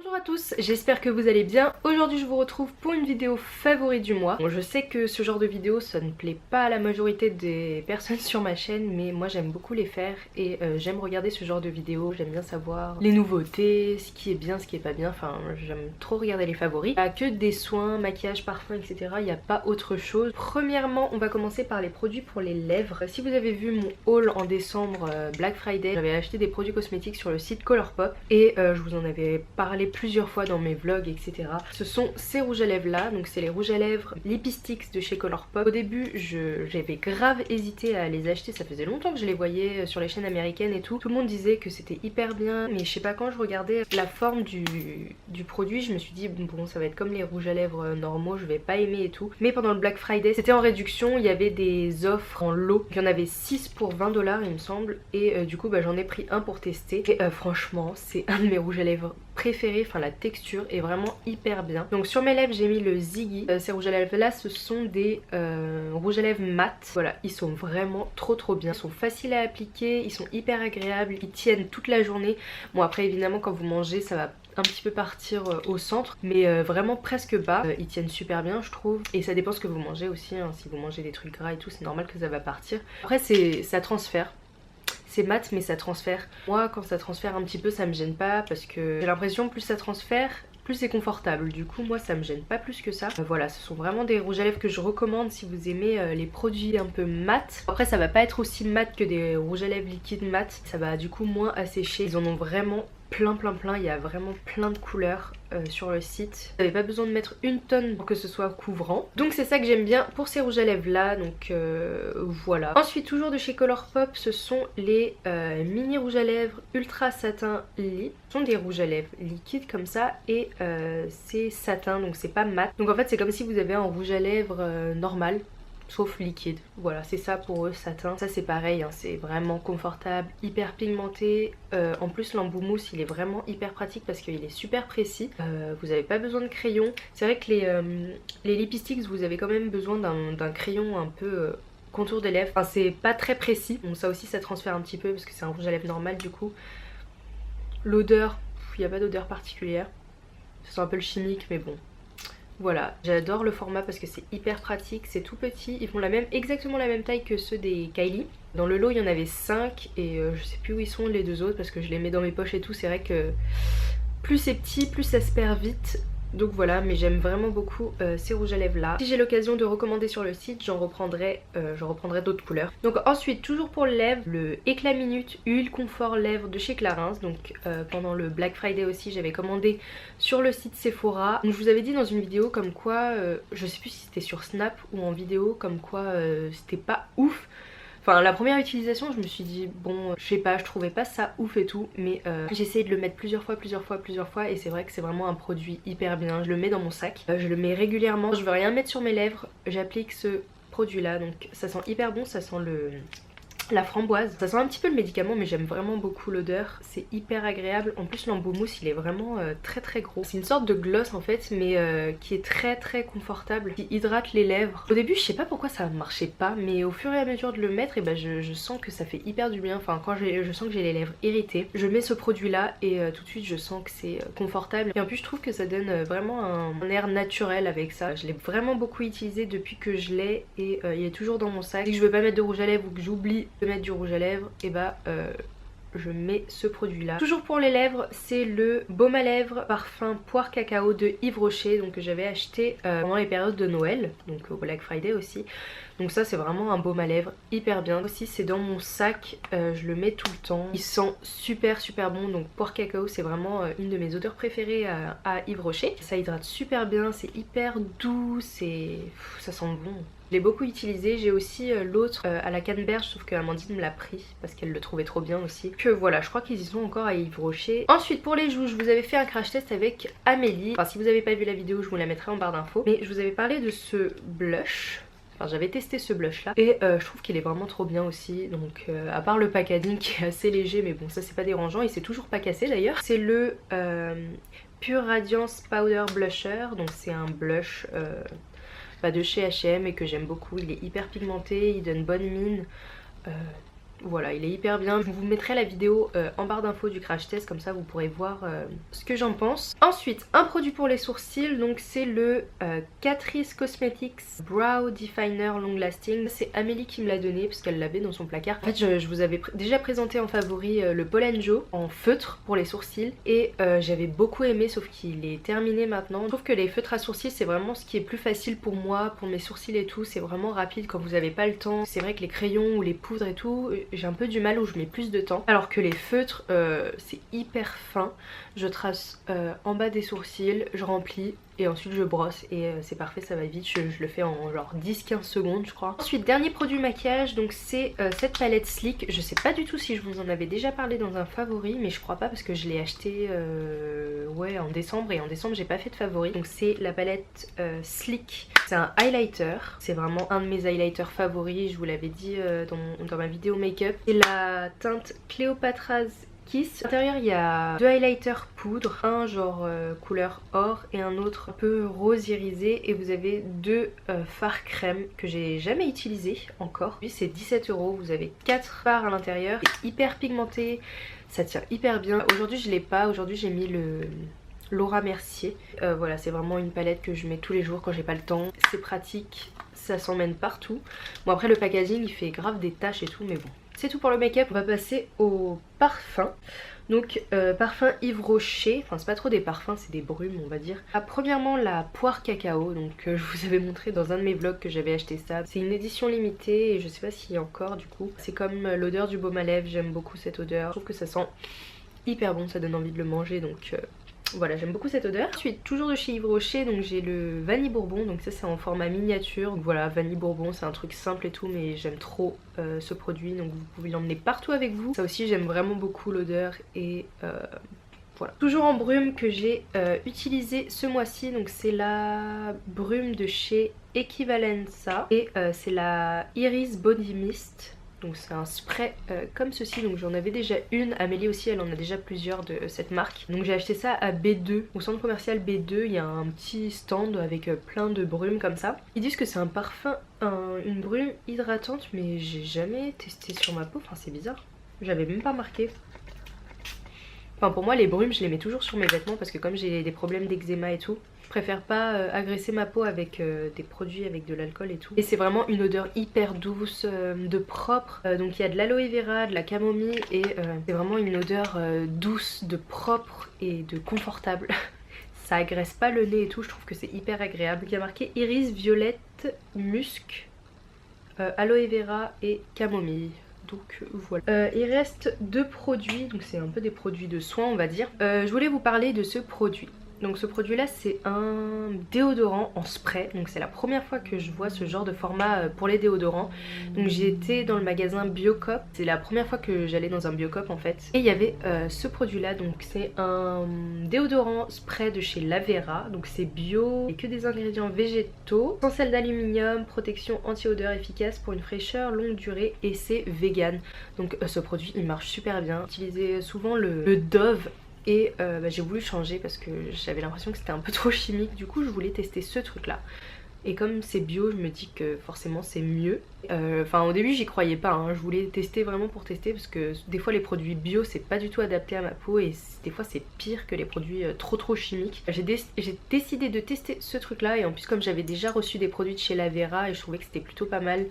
Bonjour à tous, j'espère que vous allez bien. Aujourd'hui je vous retrouve pour une vidéo favori du mois. Bon, je sais que ce genre de vidéo ça ne plaît pas à la majorité des personnes sur ma chaîne, mais moi j'aime beaucoup les faire et j'aime regarder ce genre de vidéos. J'aime bien savoir les nouveautés, ce qui est bien, ce qui est pas bien, enfin j'aime trop regarder les favoris. Il n'y a que des soins, maquillage, parfum, etc. Il n'y a pas autre chose. Premièrement on va commencer par les produits pour les lèvres. Si vous avez vu mon haul en décembre Black Friday, j'avais acheté des produits cosmétiques sur le site Colourpop et je vous en avais parlé plusieurs fois dans mes vlogs, etc. Ce sont ces rouges à lèvres là, donc c'est les rouges à lèvres Lipsticks de chez Colourpop. Au début j'avais grave hésité à les acheter, ça faisait longtemps que je les voyais sur les chaînes américaines et tout le monde disait que c'était hyper bien, mais je sais pas, quand je regardais la forme du produit je me suis dit bon ça va être comme les rouges à lèvres normaux, je vais pas aimer et tout. Mais pendant le Black Friday c'était en réduction, il y avait des offres en lot, il y en avait 6 pour 20 $ il me semble, et du coup j'en ai pris un pour tester et franchement c'est un de mes rouges à lèvres préféré, enfin la texture est vraiment hyper bien. Donc sur mes lèvres j'ai mis le Ziggy. Ces rouges à lèvres là ce sont des rouges à lèvres mat. Voilà, ils sont vraiment trop bien. Ils sont faciles à appliquer, ils sont hyper agréables, ils tiennent toute la journée. Bon après évidemment quand vous mangez ça va un petit peu partir au centre, mais vraiment presque pas. Ils tiennent super bien je trouve, et ça dépend ce que vous mangez aussi, hein. Si vous mangez des trucs gras et tout c'est normal que ça va partir. Après ça transfère. C'est mat mais ça transfère. Moi quand ça transfère un petit peu ça me gêne pas, parce que j'ai l'impression plus ça transfère plus c'est confortable, du coup moi ça me gêne pas plus que ça. Voilà, ce sont vraiment des rouges à lèvres que je recommande si vous aimez les produits un peu mat. Après ça va pas être aussi mat que des rouges à lèvres liquides mat, ça va du coup moins assécher. Ils en ont vraiment plein, il y a vraiment plein de couleurs sur le site. Vous n'avez pas besoin de mettre une tonne pour que ce soit couvrant. Donc c'est ça que j'aime bien pour ces rouges à lèvres là, donc voilà. Ensuite toujours de chez Colourpop, ce sont les mini rouges à lèvres Ultra Satin Lip. Ce sont des rouges à lèvres liquides comme ça et c'est satin, donc c'est pas mat. Donc en fait c'est comme si vous avez un rouge à lèvres normal, sauf liquide. Voilà, c'est ça pour eux, satin. Ça c'est pareil, hein, c'est vraiment confortable, hyper pigmenté. En plus l'embout mousse il est vraiment hyper pratique parce qu'il est super précis. Vous n'avez pas besoin de crayon. C'est vrai que les Lipsticks vous avez quand même besoin d'un crayon un peu contour des lèvres. Enfin c'est pas très précis, donc ça aussi ça transfère un petit peu parce que c'est un rouge à lèvres normal du coup. L'odeur, il n'y a pas d'odeur particulière. Ça sent un peu le chimique mais bon. Voilà, j'adore le format parce que c'est hyper pratique, c'est tout petit, ils font exactement la même taille que ceux des Kylie. Dans le lot il y en avait 5 et je sais plus où ils sont les deux autres parce que je les mets dans mes poches et tout. C'est vrai que plus c'est petit, plus ça se perd vite. Donc voilà, mais j'aime vraiment beaucoup ces rouges à lèvres là. Si j'ai l'occasion de recommander sur le site, j'en reprendrai d'autres couleurs. Donc ensuite, toujours pour les lèvres, le Éclat Minute Huile Confort Lèvres de chez Clarins. Donc pendant le Black Friday aussi, j'avais commandé sur le site Sephora. Donc je vous avais dit dans une vidéo comme quoi, je sais plus si c'était sur Snap ou en vidéo, comme quoi c'était pas ouf. Enfin la première utilisation je me suis dit bon je sais pas, je trouvais pas ça ouf et tout, mais j'ai essayé de le mettre plusieurs fois et c'est vrai que c'est vraiment un produit hyper bien. Je le mets dans mon sac, je le mets régulièrement, je veux rien mettre sur mes lèvres, j'applique ce produit là, donc ça sent hyper bon, ça sent la framboise. Ça sent un petit peu le médicament mais j'aime vraiment beaucoup l'odeur, c'est hyper agréable. En plus l'embout mousse il est vraiment très gros. C'est une sorte de gloss en fait, mais qui est très confortable, qui hydrate les lèvres. Au début je sais pas pourquoi ça marchait pas, mais au fur et à mesure de le mettre, et je sens que ça fait hyper du bien. Enfin quand je sens que j'ai les lèvres irritées, je mets ce produit là et tout de suite je sens que c'est confortable. Et en plus je trouve que ça donne vraiment un air naturel avec ça. Je l'ai vraiment beaucoup utilisé depuis que je l'ai et il est toujours dans mon sac. Si je veux pas mettre de rouge à lèvres ou que j'oublie de mettre du rouge à lèvres, et je mets ce produit là. Toujours pour les lèvres, c'est le baume à lèvres parfum poire cacao de Yves Rocher, donc que j'avais acheté pendant les périodes de Noël, donc au Black Friday aussi. Donc ça c'est vraiment un baume à lèvres hyper bien. Aussi c'est dans mon sac, je le mets tout le temps. Il sent super bon, donc poire cacao c'est vraiment une de mes odeurs préférées à Yves Rocher. Ça hydrate super bien, c'est hyper doux, ça sent bon. Je l'ai beaucoup utilisé. J'ai aussi l'autre à la canneberge, sauf que Amandine me l'a pris parce qu'elle le trouvait trop bien aussi. Que voilà, je crois qu'ils y sont encore à Yves Rocher. Ensuite pour les joues, je vous avais fait un crash test avec Amélie. Enfin si vous n'avez pas vu la vidéo je vous la mettrai en barre d'infos. Mais je vous avais parlé de ce blush. Enfin j'avais testé ce blush là et je trouve qu'il est vraiment trop bien aussi. Donc à part le packaging qui est assez léger, mais bon ça c'est pas dérangeant, il s'est toujours pas cassé d'ailleurs. C'est le Pure Radiance Powder Blusher. Donc c'est un blush de chez H&M et que j'aime beaucoup. Il est hyper pigmenté, il donne bonne mine. Voilà, il est hyper bien. Je vous mettrai la vidéo en barre d'infos du crash test, comme ça vous pourrez voir ce que j'en pense. Ensuite, un produit pour les sourcils, donc c'est le Catrice Cosmetics Brow Definer Long Lasting. C'est Amélie qui me l'a donné parce qu'elle l'avait dans son placard. En fait, je vous avais déjà présenté en favori le Pollen Joe en feutre pour les sourcils et j'avais beaucoup aimé, sauf qu'il est terminé maintenant. Je trouve que les feutres à sourcils, c'est vraiment ce qui est plus facile pour moi, pour mes sourcils et tout. C'est vraiment rapide quand vous avez pas le temps. C'est vrai que les crayons ou les poudres et tout, j'ai un peu du mal où je mets plus de temps. Alors que les feutres, c'est hyper fin. Je trace en bas des sourcils, je remplis et ensuite je brosse et c'est parfait, ça va vite. Je le fais en genre 10-15 secondes je crois. Ensuite, dernier produit maquillage, donc c'est cette palette Sleek. Je sais pas du tout si je vous en avais déjà parlé dans un favori, mais je crois pas parce que je l'ai acheté ouais, en décembre, et en décembre j'ai pas fait de favori. Donc c'est la palette Sleek. C'est un highlighter, c'est vraiment un de mes highlighters favoris, je vous l'avais dit dans ma vidéo make-up. C'est la teinte Cléopatra's Kiss. À l'intérieur il y a deux highlighters poudre, un genre couleur or et un autre un peu rose irisé, et vous avez deux fards crème que j'ai jamais utilisé encore. Lui c'est 17 €, vous avez 4 fards à l'intérieur, c'est hyper pigmenté, ça tient hyper bien. Aujourd'hui je l'ai pas, aujourd'hui j'ai mis le Laura Mercier. Voilà, c'est vraiment une palette que je mets tous les jours quand j'ai pas le temps. C'est pratique, ça s'emmène partout. Bon après le packaging il fait grave des taches et tout, mais bon. C'est tout pour le make-up. On va passer au parfum. Donc parfum Yves Rocher, enfin c'est pas trop des parfums, c'est des brumes on va dire. Premièrement la poire cacao, donc je vous avais montré dans un de mes vlogs que j'avais acheté ça. C'est une édition limitée et je sais pas s'il y a encore du coup. C'est comme l'odeur du baume à lèvres, j'aime beaucoup cette odeur. Je trouve que ça sent hyper bon, ça donne envie de le manger, donc voilà, j'aime beaucoup cette odeur. Ensuite, toujours de chez Yves Rocher, donc j'ai le Vanille Bourbon, donc ça c'est en format miniature. Donc voilà, Vanille Bourbon, c'est un truc simple et tout, mais j'aime trop ce produit, donc vous pouvez l'emmener partout avec vous. Ça aussi j'aime vraiment beaucoup l'odeur et voilà. Toujours en brume que j'ai utilisé ce mois-ci, donc c'est la brume de chez Equivalenza et c'est la Iris Body Mist. Donc c'est un spray comme ceci, donc j'en avais déjà une, Amélie aussi elle en a déjà plusieurs de cette marque. Donc j'ai acheté ça à B2, au centre commercial B2, il y a un petit stand avec plein de brumes comme ça. Ils disent que c'est un parfum, une brume hydratante, mais j'ai jamais testé sur ma peau, enfin c'est bizarre, j'avais même pas marqué. Enfin pour moi les brumes je les mets toujours sur mes vêtements parce que comme j'ai des problèmes d'eczéma et tout, je préfère pas agresser ma peau avec des produits avec de l'alcool et tout. Et c'est vraiment une odeur hyper douce, de propre. Donc il y a de l'aloe vera, de la camomille et c'est vraiment une odeur douce, de propre et de confortable. Ça agresse pas le nez et tout, je trouve que c'est hyper agréable. Il y a marqué iris, violette, musc, aloe vera et camomille. Donc voilà. Il reste deux produits, donc c'est un peu des produits de soins on va dire. Je voulais vous parler de ce produit. Donc ce produit là c'est un déodorant en spray, donc c'est la première fois que je vois ce genre de format pour les déodorants. Donc j'ai été dans le magasin Biocop, c'est la première fois que j'allais dans un Biocop en fait. Et il y avait ce produit là, donc c'est un déodorant spray de chez Lavera, donc c'est bio et que des ingrédients végétaux, sans sel d'aluminium, protection anti-odeur efficace pour une fraîcheur longue durée et c'est vegan. Donc ce produit il marche super bien. J'utilisais souvent le Dove et j'ai voulu changer parce que j'avais l'impression que c'était un peu trop chimique, du coup je voulais tester ce truc là. Et comme c'est bio, je me dis que forcément c'est mieux. Enfin au début j'y croyais pas, hein. Je voulais tester vraiment pour tester parce que des fois les produits bio c'est pas du tout adapté à ma peau et des fois c'est pire que les produits trop chimiques. J'ai décidé de tester ce truc là et en plus comme j'avais déjà reçu des produits de chez Lavera et je trouvais que c'était plutôt pas mal,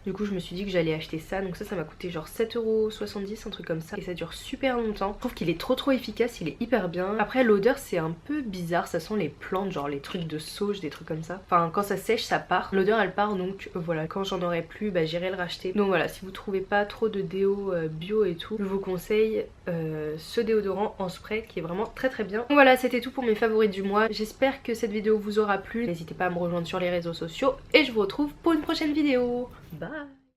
du coup je me suis dit que j'allais acheter ça. Donc ça m'a coûté genre 7,70 €, un truc comme ça, et ça dure super longtemps. Je trouve qu'il est trop efficace, il est hyper bien. Après l'odeur c'est un peu bizarre, ça sent les plantes, genre les trucs de sauge, des trucs comme ça. Enfin quand ça sèche ça part, l'odeur elle part, donc voilà, quand j'en aurai plus bah j'irai le racheter. Donc voilà, si vous trouvez pas trop de déo bio et tout, je vous conseille ce déodorant en spray qui est vraiment très bien. Donc voilà, c'était tout pour mes favoris du mois. J'espère que cette vidéo vous aura plu. N'hésitez pas à me rejoindre sur les réseaux sociaux et je vous retrouve pour une prochaine vidéo. Bye.